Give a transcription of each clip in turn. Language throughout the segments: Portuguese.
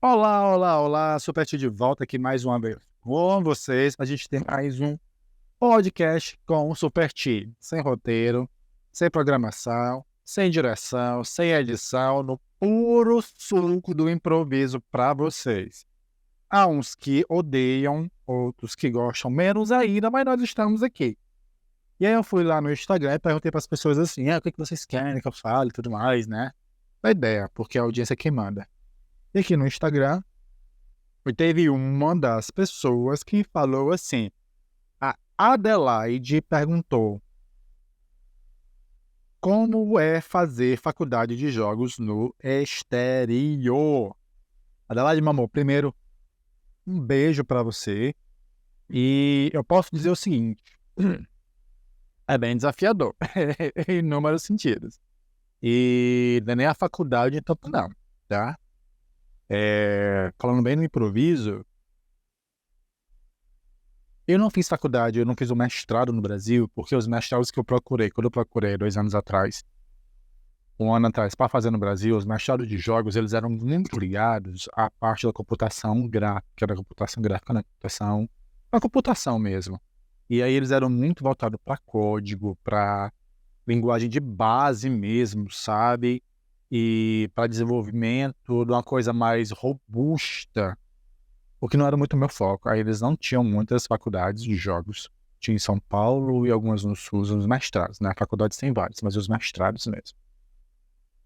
Olá, olá, olá, Superti de volta aqui mais uma vez com vocês. A gente tem mais um podcast com o Superti, sem roteiro, sem programação, sem direção, sem edição, no puro suco do improviso para vocês. Há uns que odeiam, outros que gostam menos ainda, mas nós estamos aqui. E aí eu fui lá no Instagram e perguntei para as pessoas assim, o que vocês querem que eu fale e tudo mais, né? A ideia, porque a audiência é quem manda. E aqui no Instagram, e teve uma das pessoas que falou assim, a Adelaide perguntou como é fazer faculdade de jogos no exterior. Adelaide, meu amor, primeiro, um beijo pra você. E eu posso dizer o seguinte, é bem desafiador, em inúmeros sentidos. E não é nem a faculdade, tanto não, tá? Falando bem no improviso, eu não fiz faculdade, eu não fiz o mestrado no Brasil, porque os mestrados que eu procurei, quando eu procurei 2 anos atrás, 1 ano atrás, para fazer no Brasil, os mestrados de jogos, eles eram muito ligados à parte da computação gráfica, da computação mesmo. E aí eles eram muito voltados para código, para linguagem de base mesmo, sabe? E para desenvolvimento de uma coisa mais robusta, o que não era muito meu foco. Aí eles não tinham muitas faculdades de jogos. Tinha em São Paulo e algumas no Sul, os mestrados, né? Faculdades tem vários, mas os mestrados mesmo.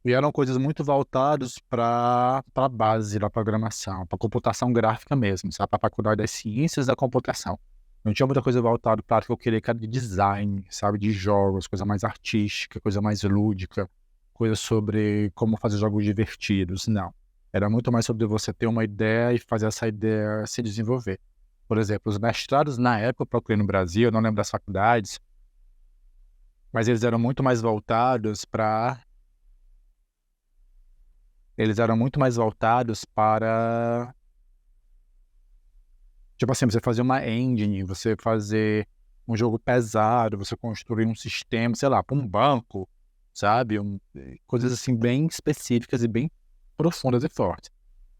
E eram coisas muito voltadas para a base da programação, para computação gráfica mesmo, sabe? Para a faculdade das ciências da computação. Não tinha muita coisa voltada para o que eu queria, que era de design, sabe? De jogos, coisa mais artística, coisa mais lúdica, coisa sobre como fazer jogos divertidos, não. Era muito mais sobre você ter uma ideia e fazer essa ideia se desenvolver. Por exemplo, os mestrados, na época, eu procurei no Brasil, eu não lembro das faculdades, mas eles eram muito mais voltados para... Eles eram muito mais voltados para... Tipo assim, você fazer uma engine, você fazer um jogo pesado, você construir um sistema, sei lá, para um banco, sabe? Coisas assim bem específicas e bem profundas e fortes.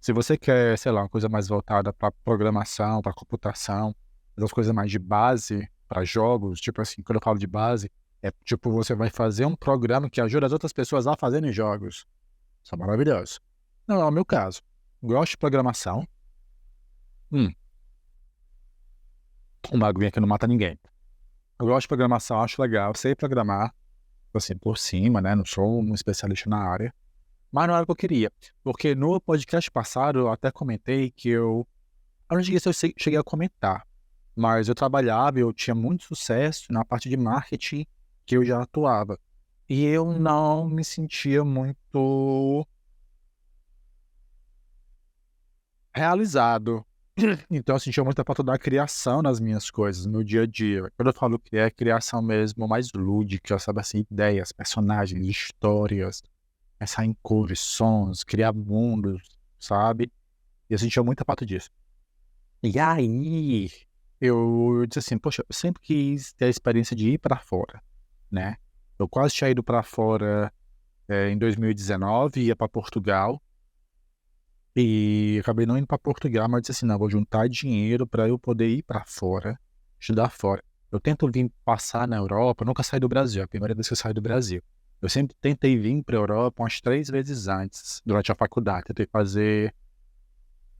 Se você quer, sei lá, uma coisa mais voltada para programação, para computação, as coisas mais de base para jogos, tipo assim, quando eu falo de base, é tipo você vai fazer um programa que ajuda as outras pessoas a fazerem jogos. Isso é maravilhoso. Não é o meu caso. Gosto de programação. Uma aguinha que não mata ninguém. Eu gosto de programação, acho legal, sei programar, assim, por cima, né? Não sou um especialista na área. Mas não era o que eu queria. Porque no podcast passado eu até comentei que eu não sei se eu cheguei a comentar, mas eu trabalhava, eu tinha muito sucesso na parte de marketing que eu já atuava. E eu não me sentia muito realizado. Então eu sentia muita falta da criação nas minhas coisas, no meu dia a dia. Quando eu falo que é criação mesmo, mais lúdica, sabe assim, ideias, personagens, histórias, pensar em cores, sons, criar mundos, sabe? E eu sentia muita falta disso. E aí, eu disse assim, poxa, eu sempre quis ter a experiência de ir para fora, né? Eu quase tinha ido para fora em 2019, ia para Portugal, e acabei não indo para Portugal, mas disse assim, não, vou juntar dinheiro para eu poder ir para fora, estudar fora. Eu tento vir passar na Europa, eu nunca saí do Brasil, é a primeira vez que eu saio do Brasil. Eu sempre tentei vir para a Europa umas 3 vezes antes, durante a faculdade. Tentei fazer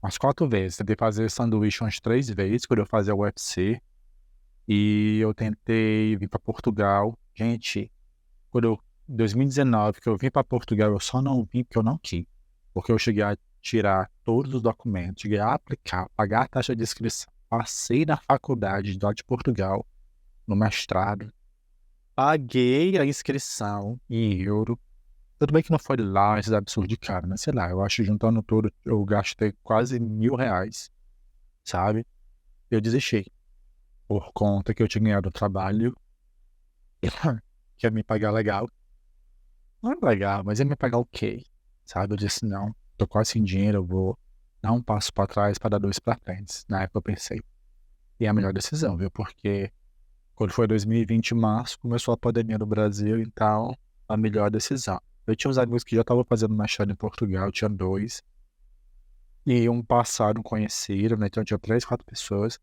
umas 4 vezes. Tentei fazer sanduíche umas 3 vezes, quando eu fazia o UFC. E eu tentei vir para Portugal. Gente, em 2019, que eu vim para Portugal, eu só não vim porque eu não quis. Porque eu cheguei a tirar todos os documentos, cheguei a aplicar, pagar a taxa de inscrição. Passei na faculdade lá de Portugal, no mestrado. Paguei a inscrição em euro. Tudo bem que não foi lá esses absurdos de cara, mas sei lá, eu acho que juntando tudo, eu gastei quase R$ 1.000, sabe? Eu desisti. Por conta que eu tinha ganhado o trabalho, que ia me pagar legal. Não é legal, mas ia me pagar o quê? Sabe? Eu disse, não, tô quase sem dinheiro, eu vou dar um passo pra trás para dar 2 pra frente. Na época eu pensei. E é a melhor decisão, viu? Porque quando foi 2020, março, começou a pandemia no Brasil, então a melhor decisão. Eu tinha uns amigos que já estavam fazendo mestrado em Portugal, eu tinha 2. e um passado conhecido, né? Então tinha 3, 4 pessoas.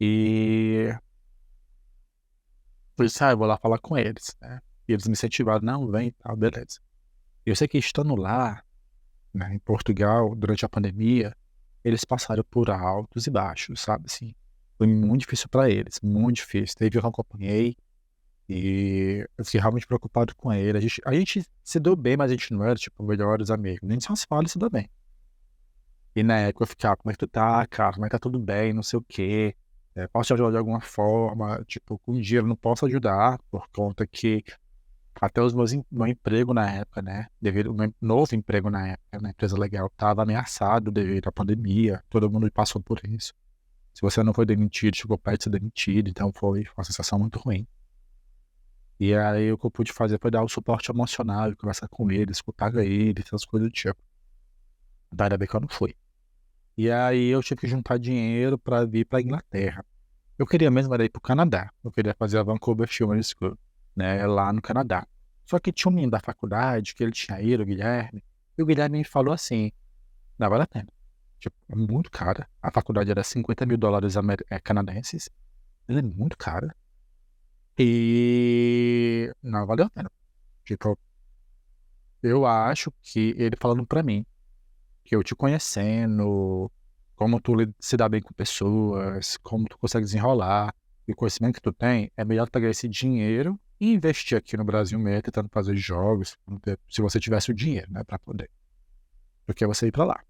E eu disse, eu vou lá falar com eles, né? E eles me incentivaram, não, vem e tal, beleza. Eu sei que estando lá, né, em Portugal, durante a pandemia, eles passaram por altos e baixos, sabe, assim. Foi muito difícil para eles, muito difícil. Teve um que eu acompanhei e eu fiquei realmente preocupado com ele. A gente se deu bem, mas a gente não era, tipo, melhores amigos. A gente só se fala e se deu bem. E na época eu ficava, como é que tu tá, cara? Como é que tá tudo bem? Não sei o quê. Posso te ajudar de alguma forma? Tipo, com dinheiro não posso ajudar, por conta que até meu emprego na época, né? Devido ao meu novo emprego na época, na empresa legal, estava ameaçado devido à pandemia. Todo mundo passou por isso. Se você não foi demitido, chegou perto de ser demitido, então foi uma sensação muito ruim. E aí o que eu pude fazer foi dar o suporte emocional, conversar com ele, escutar ele, essas coisas do tipo. Ainda bem que eu não fui. E aí eu tive que juntar dinheiro para vir para Inglaterra. Eu queria mesmo era ir para o Canadá. Eu queria fazer a Vancouver Film School, né, lá no Canadá. Só que tinha um menino da faculdade que ele tinha ido, o Guilherme, e o Guilherme me falou assim, não vale a pena. Tipo, é muito cara. A faculdade era $50.000 canadenses. Ele é muito cara. E não valeu a pena. Tipo, eu acho que ele falando pra mim, que eu te conhecendo, como tu se dá bem com pessoas, como tu consegue desenrolar, e o conhecimento que tu tem, é melhor tu pegar esse dinheiro e investir aqui no Brasil mesmo, tentando fazer jogos, se você tivesse o dinheiro, né, pra poder. Porque você ir pra lá.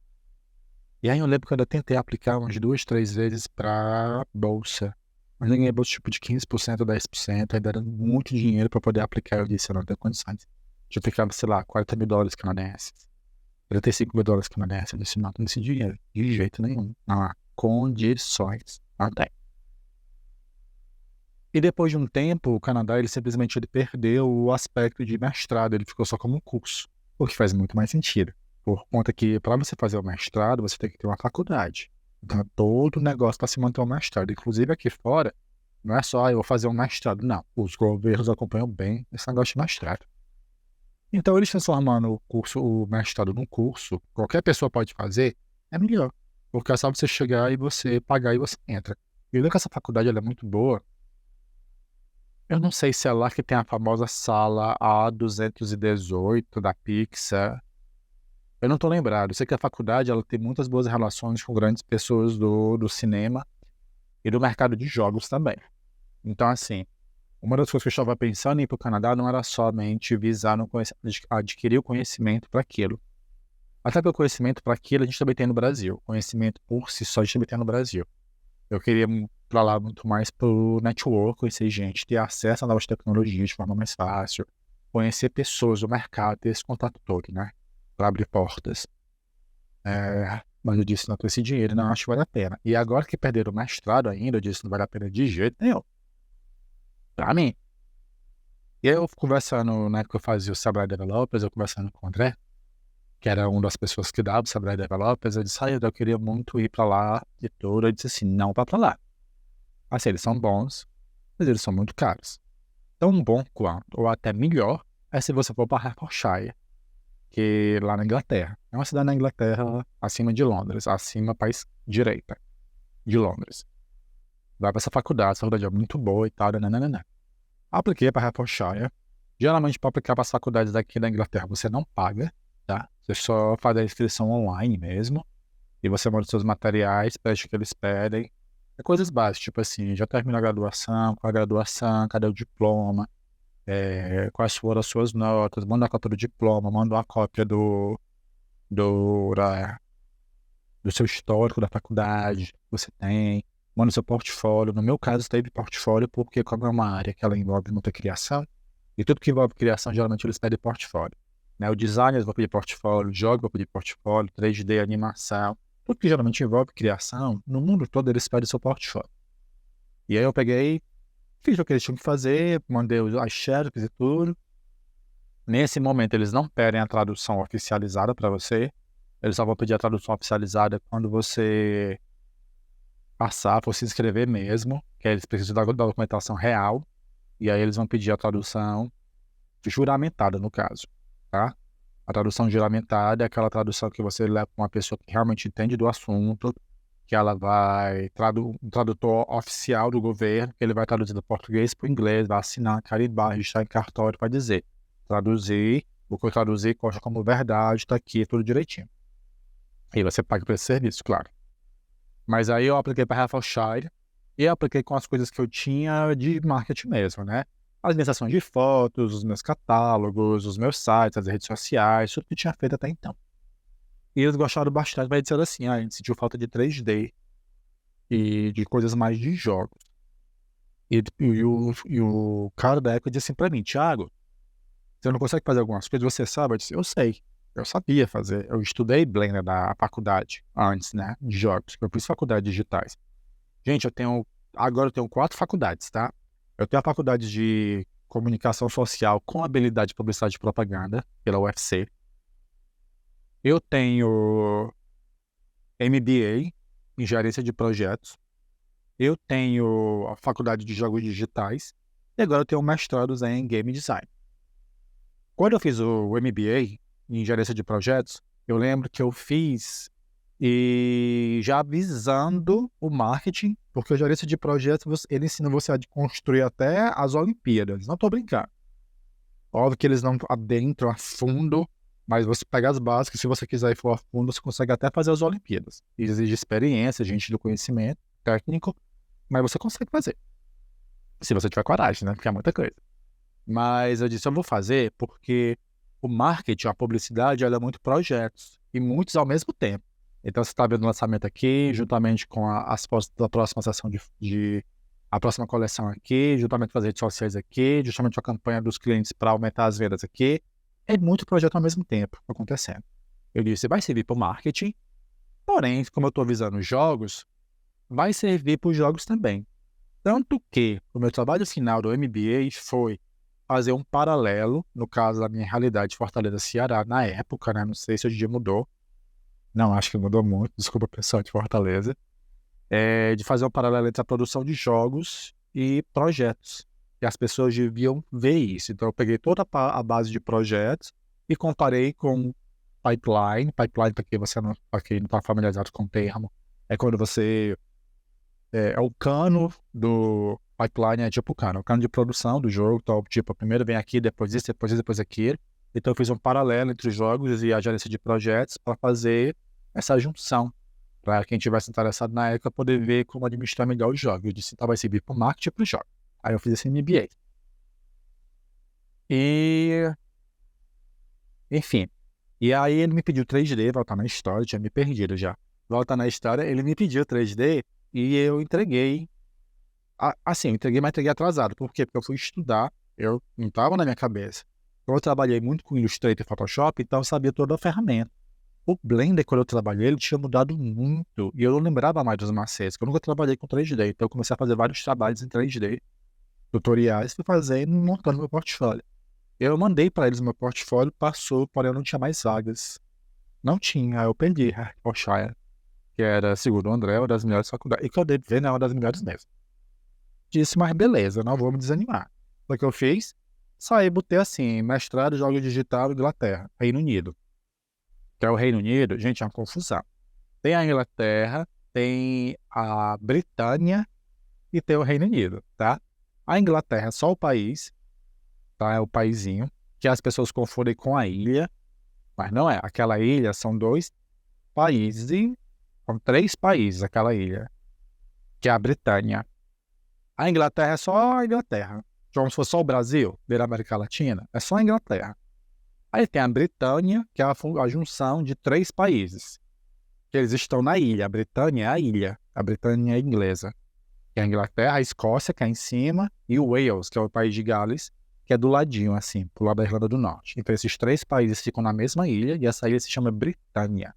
E aí eu lembro que eu ainda tentei aplicar umas 2, 3 vezes pra bolsa. Mas eu ganhei bolsa tipo de 15%, 10%, ainda era muito dinheiro pra poder aplicar. Eu disse, eu não tenho condições. De aplicar, sei lá, $40.000 canadenses. $35.000 canadenses. Eu disse, não tenho esse dinheiro. De jeito nenhum. Não há condições. Não tem. E depois de um tempo, o Canadá, ele perdeu o aspecto de mestrado. Ele ficou só como um curso. O que faz muito mais sentido. Por conta que, para você fazer o mestrado, você tem que ter uma faculdade. Então, todo o negócio para se manter um mestrado. Inclusive, aqui fora, não é só, eu vou fazer um mestrado. Não, os governos acompanham bem esse negócio de mestrado. Então, eles transformando o mestrado num curso, qualquer pessoa pode fazer, é melhor. Porque é só você chegar e você pagar e você entra. E eu lembro que essa faculdade ela é muito boa. Eu não sei se é lá que tem a famosa sala A218 da Pixar. Eu não tô lembrado. Eu sei que a faculdade ela tem muitas boas relações com grandes pessoas do cinema e do mercado de jogos também. Então, assim, uma das coisas que eu estava pensando em ir para o Canadá não era somente visar adquirir o conhecimento para aquilo. Até pelo conhecimento para aquilo a gente também tem no Brasil. Conhecimento por si só a gente também tem no Brasil. Eu queria ir para lá muito mais pro network, conhecer gente, ter acesso a novas tecnologias de forma mais fácil, conhecer pessoas do mercado, ter esse contato todo, né? Para abrir portas. Mas eu disse, não, com esse dinheiro não acho que vale a pena. E agora que perderam o mestrado ainda, eu disse, não vale a pena de jeito nenhum. Pra mim. E aí eu conversando, na época eu fazia o Samurai Developers, eu conversando com o André, que era uma das pessoas que dava o Samurai Developers, eu disse, eu queria muito ir pra lá e tudo. Eu disse assim, não vá pra lá. Assim, eles são bons, mas eles são muito caros. Tão bom quanto, ou até melhor, é se você for pra Hertfordshire, que lá na Inglaterra. É uma cidade na Inglaterra acima de Londres, acima para direita de Londres. Vai para essa faculdade é muito boa e tal, nananana. Apliquei para Hertfordshire. Geralmente, para aplicar para as faculdades daqui da Inglaterra, você não paga, tá? Você só faz a inscrição online mesmo. E você manda os seus materiais, pede o que eles pedem. É coisas básicas, tipo assim, já terminou a graduação, qual a graduação, cadê o diploma, quais foram as suas notas, manda a cópia do diploma, manda uma cópia do, da, do seu histórico da faculdade que você tem, manda o seu portfólio. No meu caso, teve portfólio porque, como é uma área que ela envolve muita criação, e tudo que envolve criação, geralmente eles pedem portfólio. Né? O design eles vão pedir portfólio, o jogo vai pedir portfólio, 3D, animação, tudo que geralmente envolve criação, no mundo todo eles pedem seu portfólio. E aí eu peguei, fiz o que eles tinham que fazer, mandei as xerox e tudo. Nesse momento eles não pedem a tradução oficializada para você, eles só vão pedir a tradução oficializada quando você passar, for se inscrever mesmo, que aí eles precisam da documentação real, e aí eles vão pedir a tradução juramentada, no caso, tá? A tradução juramentada é aquela tradução que você leva para uma pessoa que realmente entende do assunto, que ela vai, um tradutor oficial do governo, que ele vai traduzir do português para o inglês, vai assinar, carimbar, registrar em cartório para dizer, traduzir, o que eu traduzi consta como verdade, está aqui, tudo direitinho. E você paga por esse serviço, claro. Mas aí eu apliquei para Hertfordshire e apliquei com as coisas que eu tinha de marketing mesmo, né? As minhas sessões de fotos, os meus catálogos, os meus sites, as redes sociais, tudo que eu tinha feito até então. E eles gostaram bastante, mas disseram assim, a gente sentiu falta de 3D e de coisas mais de jogos. E o cara da época disse assim pra mim, Thiago, você não consegue fazer algumas coisas? Você sabe? Eu disse, eu sei. Eu sabia fazer. Eu estudei Blender na faculdade antes, né? De jogos. Eu fiz faculdade de digitais. Gente, agora eu tenho 4 faculdades, tá? Eu tenho a faculdade de comunicação social com habilidade de publicidade e propaganda, pela UFC. Eu tenho MBA em gerência de projetos. Eu tenho a faculdade de jogos digitais. E agora eu tenho mestrados em game design. Quando eu fiz o MBA em gerência de projetos, eu lembro que eu fiz e já visando o marketing, porque a gerência de projetos, ele ensina você a construir até as Olimpíadas. Não estou brincando. Óbvio que eles não adentram a fundo, mas você pega as básicas, se você quiser ir for a fundo, você consegue até fazer as Olimpíadas. Exige experiência, gente do conhecimento técnico, mas você consegue fazer. Se você tiver coragem, né? Porque é muita coisa. Mas eu disse, eu vou fazer porque o marketing, a publicidade, ela é muito projetos, e muitos ao mesmo tempo. Então você está vendo o lançamento aqui, juntamente com as postas da próxima sessão a próxima coleção aqui, juntamente com as redes sociais aqui, justamente a campanha dos clientes para aumentar as vendas aqui. É muito projeto ao mesmo tempo acontecendo. Eu disse, vai servir para o marketing, porém, como eu estou visando os jogos, vai servir para os jogos também. Tanto que o meu trabalho final do MBA foi fazer um paralelo, no caso da minha realidade de Fortaleza, Ceará, na época, né? Não sei se hoje em dia mudou. Não, acho que mudou muito, desculpa pessoal de Fortaleza. De fazer um paralelo entre a produção de jogos e projetos. E as pessoas deviam ver isso. Então eu peguei toda a base de projetos e comparei com pipeline. Pipeline, para quem não está familiarizado com o termo, é quando você... É o cano do pipeline, é tipo o cano de produção do jogo. Então, tipo, primeiro vem aqui, depois isso, depois aquilo. Então eu fiz um paralelo entre os jogos e a gerência de projetos para fazer essa junção, para quem tivesse interessado na época poder ver como administrar melhor os jogos. Eu disse, então vai servir para o marketing e para os jogos. Aí eu fiz esse MBA. E... Enfim. E aí ele me pediu 3D, voltar na história, eu tinha me perdido já. Voltar na história, ele me pediu 3D e eu entreguei. Assim, eu entreguei, mas entreguei atrasado. Por quê? Porque eu fui estudar, eu não estava na minha cabeça. Eu trabalhei muito com Illustrator e Photoshop, então eu sabia toda a ferramenta. O Blender, quando eu trabalhei, ele tinha mudado muito. E eu não lembrava mais dos macetes, porque eu nunca trabalhei com 3D. Então eu comecei a fazer vários trabalhos em 3D, tutoriais, fui fazendo, montando meu portfólio. Eu mandei para eles meu portfólio, passou, porém eu não tinha mais vagas. Não tinha, aí eu perdi Hertfordshire, que era, segundo o André, uma das melhores faculdades. E que eu devo ver, né, uma das melhores mesmo. Disse, mas beleza, não vou me desanimar. O que eu fiz? Saí, botei assim, mestrado em jogos digital, Inglaterra, Reino Unido. Que é o Reino Unido, gente, é uma confusão. Tem a Inglaterra, tem a Britânia e tem o Reino Unido, tá? A Inglaterra é só o país, tá? É o paizinho, que as pessoas confundem com a ilha, mas não é. Aquela ilha são 2 países, são 3 países aquela ilha, que é a Britânia. A Inglaterra é só a Inglaterra. Como se fosse só o Brasil, da América Latina, é só a Inglaterra. Aí tem a Britânia, que é a junção de 3 países. Que eles estão na ilha. A Britânia é a ilha. A Britânia é inglesa. Que é a Inglaterra, a Escócia, que é em cima, e o Wales, que é o país de Gales, que é do ladinho, assim, pro lado da Irlanda do Norte. Então esses 3 países ficam na mesma ilha, e essa ilha se chama Britânia.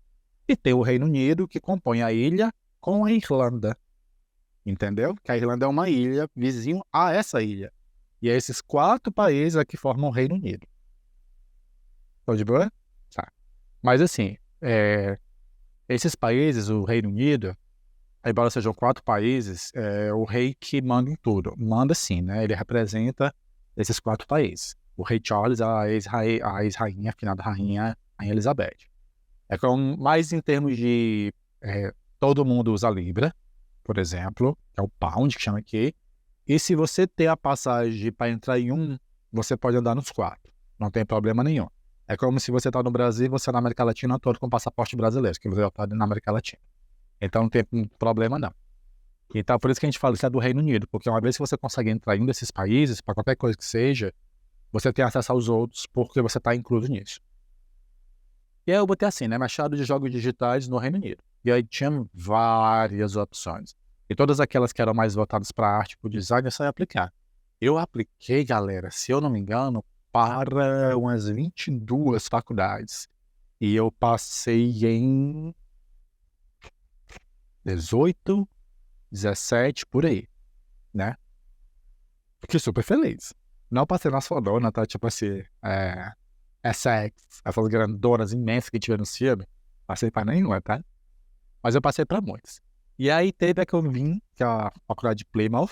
E tem o Reino Unido, que compõe a ilha com a Irlanda. Entendeu? Que a Irlanda é uma ilha vizinho a essa ilha. E é esses 4 países aqui que formam o Reino Unido. Tô de boa? Tá. Mas assim, esses países, o Reino Unido, embora sejam 4 países, é o rei que manda em tudo. Manda sim, né? Ele representa esses 4 países. O rei Charles, a ex-rainha, a finada rainha Rainha Elizabeth. É como, mais em termos de todo mundo usa Libra, por exemplo, que é o pound que chama aqui. E se você ter a passagem para entrar em um, você pode andar nos 4. Não tem problema nenhum. É como se você está no Brasil e você na América Latina todo com passaporte brasileiro, que você está na América Latina. Então não tem problema não. Então por isso que a gente fala isso é do Reino Unido, porque uma vez que você consegue entrar em um desses países, para qualquer coisa que seja, você tem acesso aos outros porque você está incluso nisso. E aí eu botei assim, né? Machado de jogos digitais no Reino Unido. E aí tinha várias opções. E todas aquelas que eram mais voltadas para arte, para o design, eu só ia aplicar. Eu apliquei, galera, se eu não me engano, para umas 22 faculdades. E eu passei em 18, 17, por aí, né? Fiquei super feliz. Não passei nas fodonas, tá? Tipo assim, SX, essas grandonas imensas que tiver no filme. Passei para nenhuma, tá? Mas eu passei para muitas. E aí teve a que eu vim, que é a faculdade de Plymouth.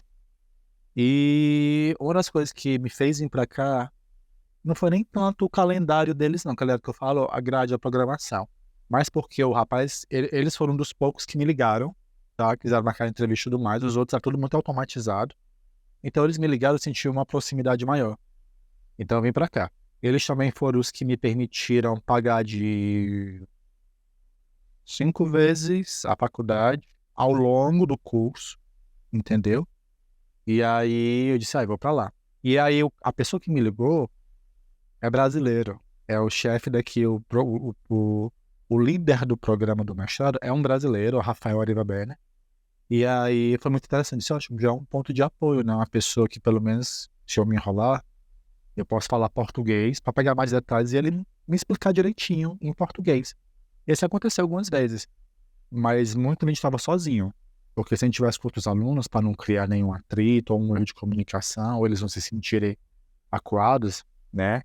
E uma das coisas que me fez vir para cá não foi nem tanto o calendário deles, não, calendário que eu falo, a grade, a programação. Mas porque o rapaz, eles foram um dos poucos que me ligaram, tá? Quiseram marcar entrevista e tudo mais. Os outros, era tudo muito automatizado. Então eles me ligaram e eu senti uma proximidade maior. Então eu vim pra cá. Eles também foram os que me permitiram pagar de 5 vezes a faculdade ao longo do curso, entendeu? E aí eu disse, eu vou pra lá. E aí a pessoa que me ligou é brasileiro. É o chefe daqui, o líder do programa do mestrado é um brasileiro, o Rafael Arivabene. E aí foi muito interessante. Isso eu acho que já é um ponto de apoio, né? Uma pessoa que, pelo menos, se eu me enrolar, eu posso falar português para pegar mais detalhes e ele me explicar direitinho em português. Isso aconteceu algumas vezes, mas muito a gente estava sozinho. Porque se a gente tivesse com outros alunos, para não criar nenhum atrito ou um erro de comunicação, ou eles não se sentirem acuados, né?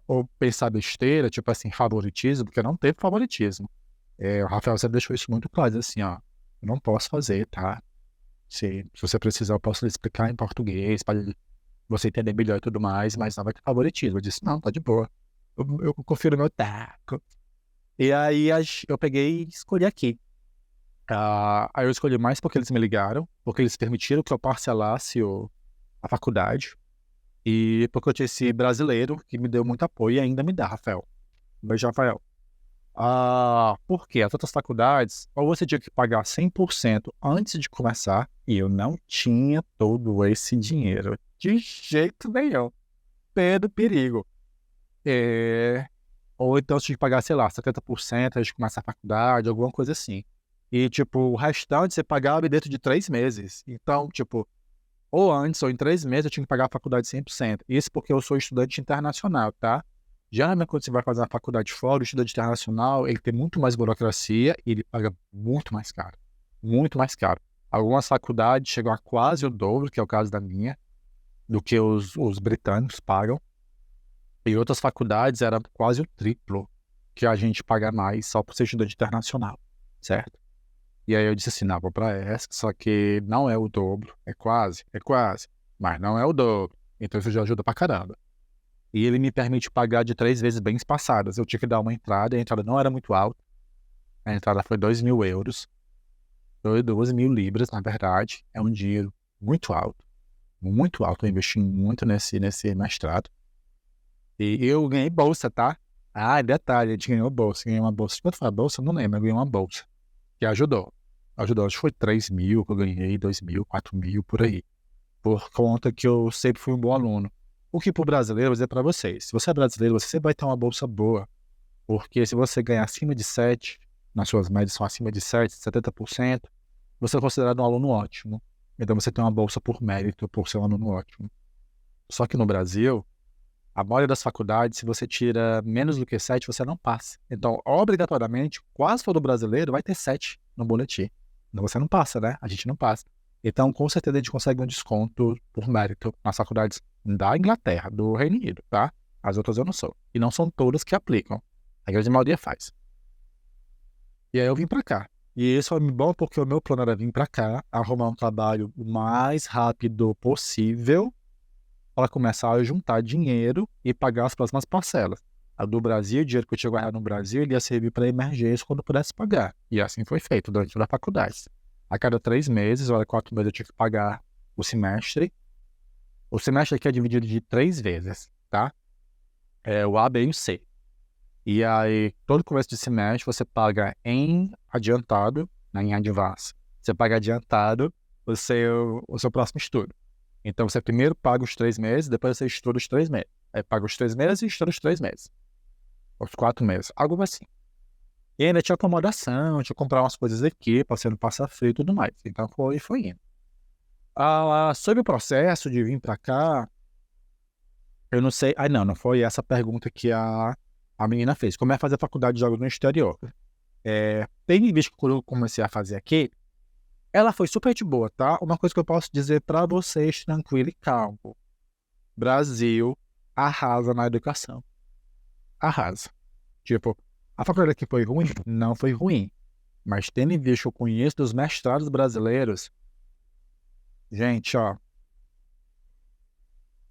Ou pensar besteira, tipo assim, favoritismo, porque não teve favoritismo. O Rafael sempre deixou isso muito claro, assim, ó, eu não posso fazer, tá? Se você precisar, eu posso lhe explicar em português, para você entender melhor e tudo mais, mas não vai ter favoritismo. Eu disse, não, tá de boa. Eu confio no meu taco. E aí eu peguei e escolhi aqui. Aí eu escolhi mais porque eles me ligaram, porque eles permitiram que eu parcelasse a faculdade, e porque eu tinha esse brasileiro que me deu muito apoio e ainda me dá, Rafael. Beijo, Rafael. Porque as outras faculdades, ou você tinha que pagar 100% antes de começar, e eu não tinha todo esse dinheiro. De jeito nenhum. Pé perigo. Ou então você tinha que pagar, sei lá, 70% antes de começar a faculdade, alguma coisa assim. E, tipo, o restante você pagava dentro de 3 meses. Então, tipo, ou antes ou em 3 meses eu tinha que pagar a faculdade 100%. Isso porque eu sou estudante internacional, tá? Geralmente, quando você vai fazer uma faculdade fora, o estudante internacional, ele tem muito mais burocracia e ele paga muito mais caro. Muito mais caro. Algumas faculdades chegam a quase o dobro, que é o caso da minha, do que os britânicos pagam. E outras faculdades era quase o triplo que a gente paga mais só por ser estudante internacional, certo? E aí eu disse assim, não, vou pra essa, só que não é o dobro, é quase, mas não é o dobro. Então isso já ajuda pra caramba. E ele me permite pagar de 3 vezes bem espaçadas. Eu tinha que dar uma entrada, e a entrada não era muito alta. A entrada foi 2.000 euros. Foi 12.000 libras, na verdade. É um dinheiro muito alto. Muito alto. Eu investi muito nesse mestrado. E eu ganhei bolsa, tá? Detalhe, a gente ganhou bolsa. Ganhei uma bolsa. Quanto foi a bolsa? Não lembro. Eu ganhei uma bolsa. Que ajudou. Acho que foi 3.000 que eu ganhei, 2.000, 4.000, por aí. Por conta que eu sempre fui um bom aluno. O que pro brasileiro, eu vou dizer pra vocês, se você é brasileiro, você sempre vai ter uma bolsa boa, porque se você ganhar acima de 7, nas suas médias são acima de 7, 70%, você é considerado um aluno ótimo. Então você tem uma bolsa por mérito, por ser um aluno ótimo. Só que no Brasil, a maioria das faculdades, se você tira menos do que 7, você não passa. Então, obrigatoriamente, quase todo brasileiro vai ter 7 no boletim. Então você não passa, né? A gente não passa. Então, com certeza, a gente consegue um desconto por mérito nas faculdades da Inglaterra, do Reino Unido, tá? As outras eu não sou. E não são todas que aplicam. A grande maioria faz. E aí eu vim pra cá. E isso foi bom porque o meu plano era vir pra cá, arrumar um trabalho o mais rápido possível para começar a juntar dinheiro e pagar as próximas parcelas. A do Brasil, o dinheiro que eu tinha guardado no Brasil, ele ia servir para emergência quando eu pudesse pagar. E assim foi feito durante toda a faculdade. A cada 3 meses, ou a 4 meses, eu tinha que pagar o semestre. O semestre aqui é dividido de 3 vezes, tá? É o A, B e o C. E aí, todo começo de semestre, você paga em adiantado, né, em advance. Você paga adiantado o seu próximo estudo. Então, você primeiro paga os 3 meses, depois você estuda os 3 meses. Aí paga os 3 meses e estuda os 3 meses. Os 4 meses. Algo assim. E ainda tinha acomodação, tinha que comprar umas coisas aqui, para você não passar frio e tudo mais. Então, foi indo. Sobre o processo de vir para cá, eu não sei. Não foi essa pergunta que a menina fez. Como é fazer faculdade de jogos no exterior? Tendo em vista que eu comecei a fazer aqui, ela foi super de boa, tá? Uma coisa que eu posso dizer para vocês, tranquilo e calmo. Brasil arrasa na educação. Arrasa. Tipo, a faculdade aqui foi ruim? Não foi ruim. Mas tendo em vista que eu conheço dos mestrados brasileiros, gente, ó,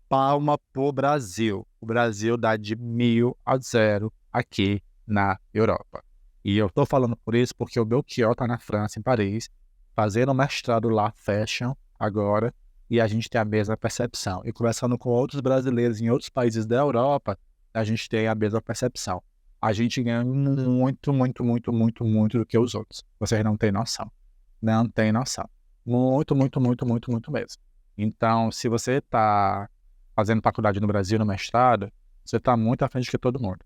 palma pro Brasil. O Brasil dá de 1000-0 aqui na Europa. E eu tô falando por isso porque o Belchior tá na França, em Paris, fazendo mestrado lá, fashion, agora, e a gente tem a mesma percepção. E conversando com outros brasileiros em outros países da Europa, a gente tem a mesma percepção. A gente ganha muito, muito, muito, muito, muito do que os outros. Vocês não têm noção. Não têm noção. Muito, muito, muito, muito, muito mesmo. Então, se você tá fazendo faculdade no Brasil, no mestrado, você está muito à frente de todo mundo.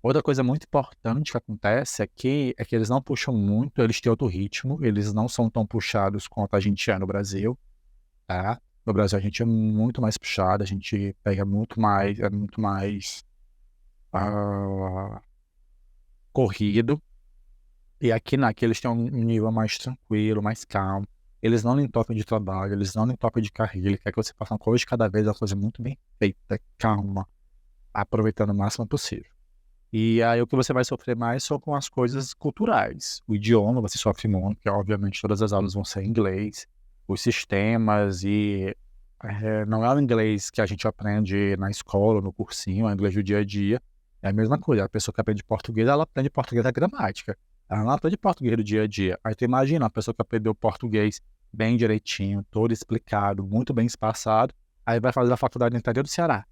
Outra coisa muito importante que acontece aqui é que eles não puxam muito, eles têm outro ritmo, eles não são tão puxados quanto a gente é no Brasil, tá? No Brasil a gente é muito mais puxado, a gente pega muito mais, é muito mais corrido, e aqui eles têm um nível mais tranquilo, mais calmo. Eles não lhe entopem de trabalho, eles não lhe entopem de carreira, ele quer que você faça uma coisa de cada vez, uma coisa muito bem feita, calma, aproveitando o máximo possível. E aí o que você vai sofrer mais são com as coisas culturais. O idioma você sofre muito, porque obviamente todas as aulas vão ser em inglês, os sistemas não é o inglês que a gente aprende na escola, no cursinho, é o inglês do dia a dia. É a mesma coisa, a pessoa que aprende português, ela aprende português da gramática. Ela não aprende português do dia a dia. Aí tu imagina, a pessoa que aprendeu português bem direitinho, todo explicado, muito bem espaçado, aí vai fazer a faculdade no interior do Ceará.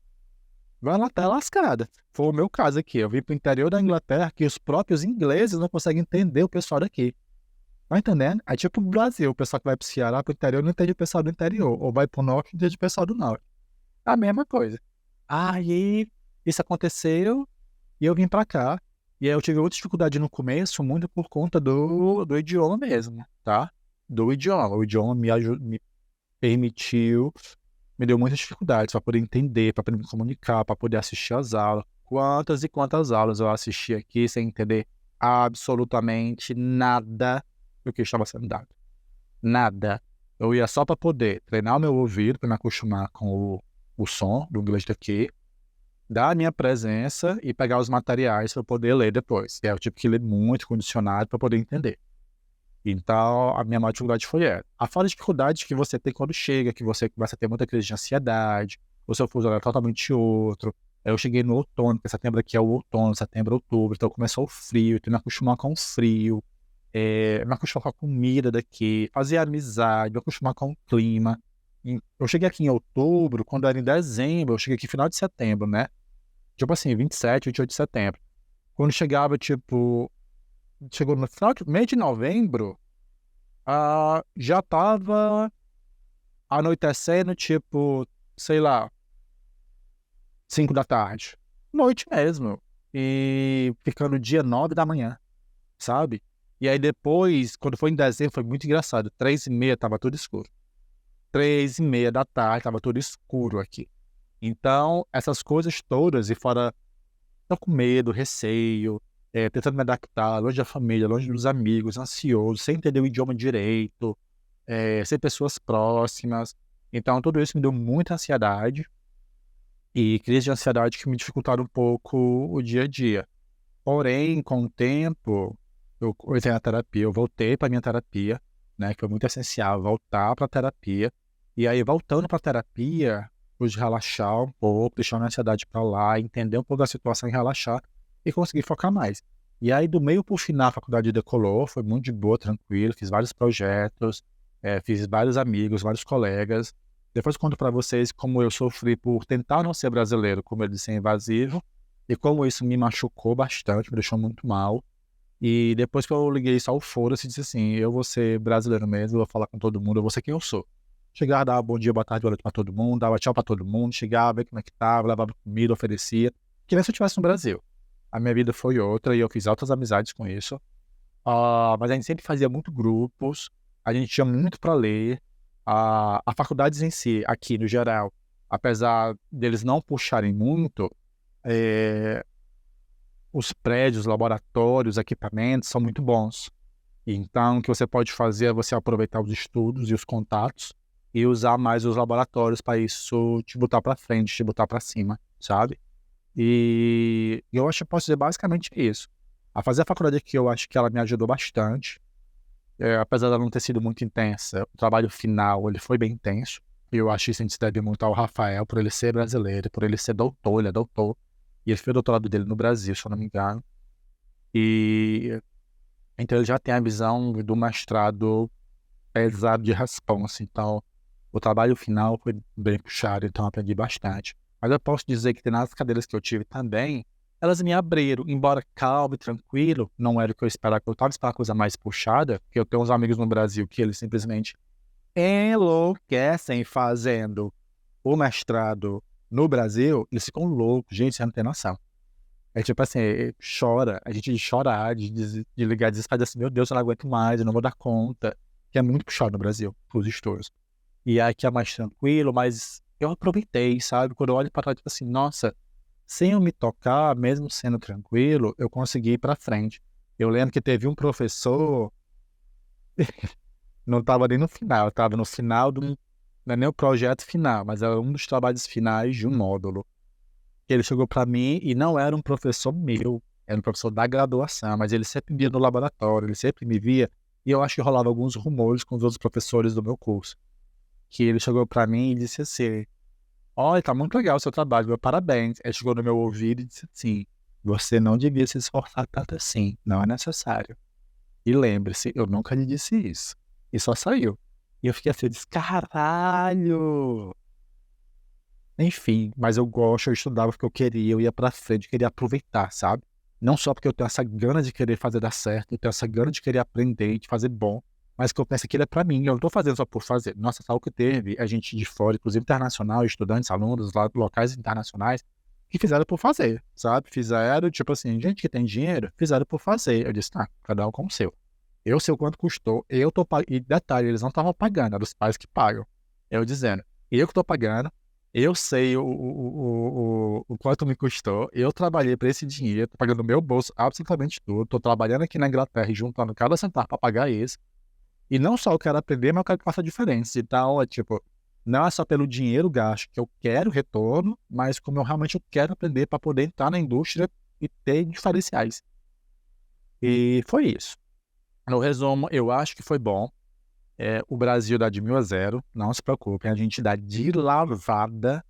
Vai lá, tá lascada. Foi o meu caso aqui. Eu vim pro interior da Inglaterra que os próprios ingleses não conseguem entender o pessoal daqui. Tá entendendo? Aí tipo o Brasil, o pessoal que vai pro Ceará, pro interior, não entende o pessoal do interior. Ou vai pro norte, não entende o pessoal do norte. A mesma coisa. Aí isso aconteceu e eu vim pra cá. E aí eu tive outra dificuldade no começo, muito por conta do idioma mesmo, tá? Do idioma. O idioma me permitiu, me deu muitas dificuldades para poder entender, para poder me comunicar, para poder assistir às aulas. Quantas e quantas aulas eu assisti aqui sem entender absolutamente nada do que estava sendo dado. Nada. Eu ia só para poder treinar o meu ouvido, para me acostumar com o som do inglês daqui, dar a minha presença e pegar os materiais para poder ler depois. E aí eu tive que ler muito com dicionário para poder entender. Então, a minha maior dificuldade foi essa. A falta de dificuldade que você tem quando chega, que você começa a ter muita crise de ansiedade, o seu fuso horário é totalmente outro. Eu cheguei no outono, porque setembro aqui é o outono, setembro, outubro, então começou o frio, eu tenho que me acostumar com o frio, me acostumar com a comida daqui, fazer amizade, me acostumar com o clima. Eu cheguei aqui em outubro, quando era em dezembro, eu cheguei aqui no final de setembro, né? Tipo assim, 27, 28 de setembro. Quando chegava, tipo, chegou no final, mês de novembro, já tava anoitecendo, tipo, sei lá, 5 da tarde. Noite mesmo. E ficando dia 9 da manhã, sabe? E aí depois, quando foi em dezembro, foi muito engraçado. 3h30 tava tudo escuro. 3h30 da tarde tava tudo escuro aqui. Então, essas coisas todas, e fora, tô com medo, receio, tentando me adaptar, longe da família, longe dos amigos, ansioso, sem entender o idioma direito, sem pessoas próximas. Então, tudo isso me deu muita ansiedade e crise de ansiedade que me dificultaram um pouco o dia a dia. Porém, com o tempo, eu entrei na terapia, eu voltei para minha terapia, né, que foi muito essencial, voltar para a terapia. E aí, voltando para a terapia, pude relaxar um pouco, deixar a ansiedade para lá, entender um pouco da situação e relaxar e conseguir focar mais. E aí, do meio pro final, a faculdade decolou, foi muito de boa, tranquilo, fiz vários projetos, fiz vários amigos, vários colegas. Depois conto para vocês como eu sofri por tentar não ser brasileiro, com medo de ser invasivo, e como isso me machucou bastante, me deixou muito mal. E depois que eu liguei isso ao foda-se, disse assim, eu vou ser brasileiro mesmo, vou falar com todo mundo, eu vou ser quem eu sou. Chegava, dava bom dia, boa tarde, boa noite pra todo mundo, dava tchau pra todo mundo, chegava, ver como é que tava, levava comida, oferecia. Que nem se eu estivesse no Brasil. A minha vida foi outra e eu fiz altas amizades com isso. Mas a gente sempre fazia muito grupos, a gente tinha muito para ler. A faculdades em si, aqui no geral, apesar deles não puxarem muito, eh, os prédios, laboratórios, equipamentos são muito bons. Então, o que você pode fazer é você aproveitar os estudos e os contatos e usar mais os laboratórios para isso te botar para frente, te botar para cima, sabe? E eu acho que eu posso dizer basicamente isso. A fazer a faculdade aqui, eu acho que ela me ajudou bastante. Apesar dela não ter sido muito intensa, o trabalho final ele foi bem intenso. E eu acho que isso a gente se deve muito ao Rafael, por ele ser brasileiro, por ele ser doutor, ele é doutor. E ele fez o doutorado dele no Brasil, se eu não me engano. E então ele já tem a visão do mestrado pesado de responsa. Então, o trabalho final foi bem puxado, então eu aprendi bastante. Mas eu posso dizer que nas cadeiras que eu tive também, elas me abriram, embora calmo e tranquilo, não era o que eu esperava, eu estava esperando uma coisa mais puxada, porque eu tenho uns amigos no Brasil que eles simplesmente enlouquecem fazendo o mestrado no Brasil, eles ficam loucos, gente, você não tem noção. É tipo assim, chora, a gente chora de ligar desesperado assim, meu Deus, eu não aguento mais, eu não vou dar conta, que é muito puxado no Brasil, os estudos. E aqui é mais tranquilo, mas eu aproveitei, sabe? Quando eu olho para trás, tipo assim, nossa, sem eu me tocar, mesmo sendo tranquilo, eu consegui ir para frente. Eu lembro que teve um professor, não estava nem no final, estava no final do, não é nem o projeto final, mas era um dos trabalhos finais de um módulo. Ele chegou para mim e não era um professor meu, era um professor da graduação, mas ele sempre me via no laboratório, ele sempre me via, e eu acho que rolava alguns rumores com os outros professores do meu curso. Que ele chegou para mim e disse assim, olha, tá muito legal o seu trabalho, meu parabéns. Ele chegou no meu ouvido e disse assim, você não devia se esforçar tanto assim, não é necessário. E lembre-se, eu nunca lhe disse isso. E só saiu. E eu fiquei assim, eu disse, caralho! Enfim, mas eu gosto, eu estudava porque eu queria, eu ia pra frente, queria aproveitar, sabe? Não só porque eu tenho essa gana de querer fazer dar certo, eu tenho essa gana de querer aprender, de fazer bom, mas que eu penso que ele é pra mim, eu não tô fazendo só por fazer. Nossa, sabe o que teve? A gente de fora, inclusive internacional, estudantes, alunos, locais internacionais, que fizeram por fazer, sabe? Fizeram, tipo assim, gente que tem dinheiro, fizeram por fazer. Eu disse, tá, cada um com o seu. Eu sei o quanto custou, eu tô pagando, e detalhe, eles não estavam pagando, eram os pais que pagam. Eu dizendo, eu que tô pagando, eu sei o quanto me custou. Eu trabalhei para esse dinheiro, tô pagando do meu bolso absolutamente tudo. Tô trabalhando aqui na Inglaterra e juntando cada centavo para pagar isso. E não só eu quero aprender, mas eu quero que faça diferença. Então, é tipo, não é só pelo dinheiro gasto que eu quero retorno, mas como eu realmente quero aprender para poder entrar na indústria e ter diferenciais. E foi isso. No resumo, eu acho que foi bom. O Brasil dá de 1000 a 0, não se preocupem, a gente dá de lavada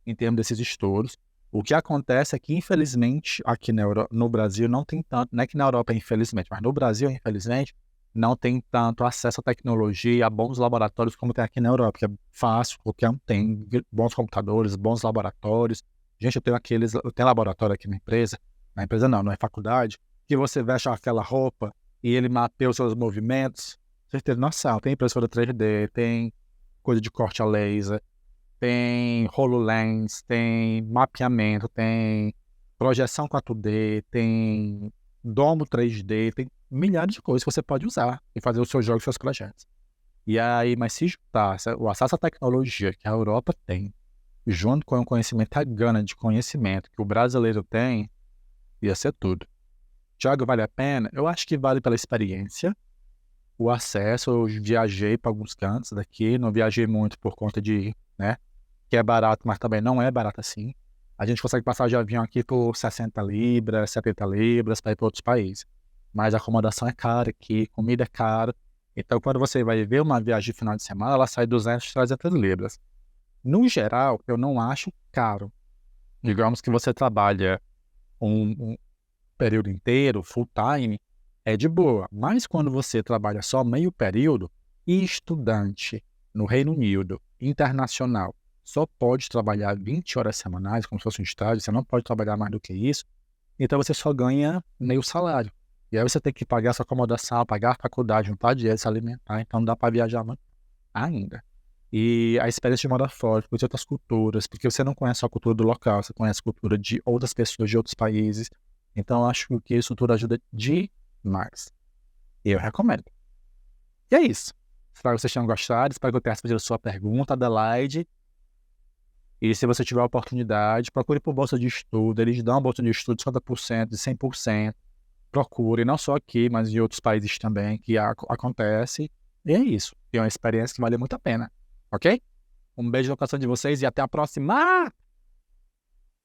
em termos desses estudos. O que acontece é que, infelizmente, aqui no Brasil não tem tanto, não é que na Europa, infelizmente, mas no Brasil, infelizmente, não tem tanto acesso à tecnologia, a bons laboratórios como tem aqui na Europa, que é fácil, qualquer um tem bons computadores, bons laboratórios. Gente, eu tenho laboratório aqui na empresa não é faculdade, que você veste aquela roupa e ele mapeia os seus movimentos. Você tem noção, tem impressora 3D, tem coisa de corte a laser, tem HoloLens, tem mapeamento, tem projeção 4D, tem domo 3D, tem milhares de coisas que você pode usar e fazer os seus jogos, os seus projetos. E aí, mas se juntar o acesso à tecnologia que a Europa tem, junto com o conhecimento, a gana de conhecimento que o brasileiro tem, ia ser tudo. Thiago, vale a pena? Eu acho que vale pela experiência, o acesso. Eu viajei para alguns cantos daqui, não viajei muito por conta de, né, que é barato, mas também não é barato assim. A gente consegue passar de avião aqui por 60 libras, 70 libras para ir para outros países. Mas a acomodação é cara aqui, comida é cara. Então, quando você vai ver uma viagem de final de semana, ela sai 200, 300 libras. No geral, eu não acho caro. Digamos que você trabalha um período inteiro, full time, é de boa. Mas quando você trabalha só meio período, e estudante no Reino Unido, internacional, só pode trabalhar 20 horas semanais, como se fosse um estágio, você não pode trabalhar mais do que isso, então você só ganha meio salário. E aí você tem que pagar sua acomodação, pagar a faculdade, juntar dinheiro, se alimentar, então não dá para viajar muito ainda. E a experiência de morar fora, conhecer outras culturas, porque você não conhece só a cultura do local, você conhece a cultura de outras pessoas de outros países. Então, eu acho que isso tudo ajuda demais. E eu recomendo. E é isso. Espero que vocês tenham gostado, espero que eu tenha respondido a sua pergunta, Adelaide. E se você tiver a oportunidade, procure por bolsa de estudo. Eles dão bolsa de estudo de 50%, de 100%. Procure, não só aqui, mas em outros países também, que acontece. E é isso. É uma experiência que vale muito a pena. Ok? Um beijo no coração de vocês e até a próxima!